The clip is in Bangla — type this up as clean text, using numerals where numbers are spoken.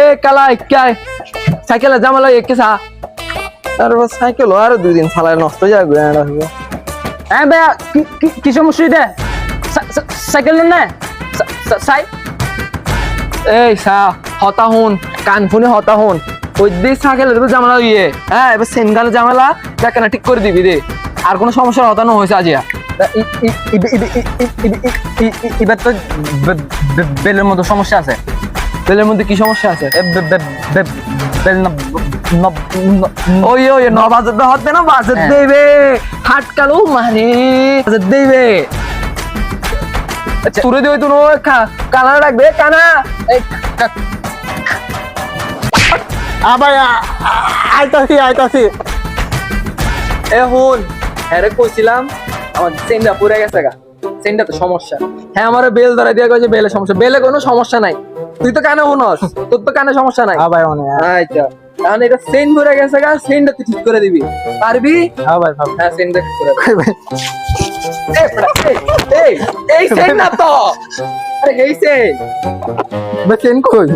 এ কালাই কাই সাইকেলে জামালা একে সা তারপর সাইকেল আর 2 দিন চালায় নষ্ট হয়ে যাবে এটা হবে। হ্যাঁ ভাইয়া কি সমস্যা এটা? সাইকেল না সাই এই সা হতা হুন কান ফোনে হতা হুন ওই দিন সাইকেলের উপর জামালা ইয়ে হ্যাঁ এবার সেনগালে জামালা কেন ঠিক করে দিবি রে আর কোনো সমস্যা হতানো হয়েছে আজিয়া এবার তো বেলের মতো সমস্যা আছে। বেলের মধ্যে কি সমস্যা আছে? বেল ওই ওই নবাজত হতে না বাজত দেবে হাটকালো মানে বাজত দেবে তুরে দিও তুনো কানা রাখবে কানা আবার আইতাছি এ হুন হ্যাঁ রে কইছিলাম আমার চেনটা পুরে গেছে গা চেনটা তো সমস্যা হ্যাঁ আমার বেল ধরা দিয়া কইছে বেলে সমস্যা বেলে কোনো সমস্যা নাই তুই তো কানে হুনস তোর তো কানে সমস্যা নাই ভাই মনে আচ্ছা তাহলে এটা চেন পুরে গেছে গা চেনটা তুই ঠিক করে দিবি পারবি ভাই হ্যাঁ চেনটা ঠিক করে দিবি এই চেন না তো আরে এই চেন চেন কই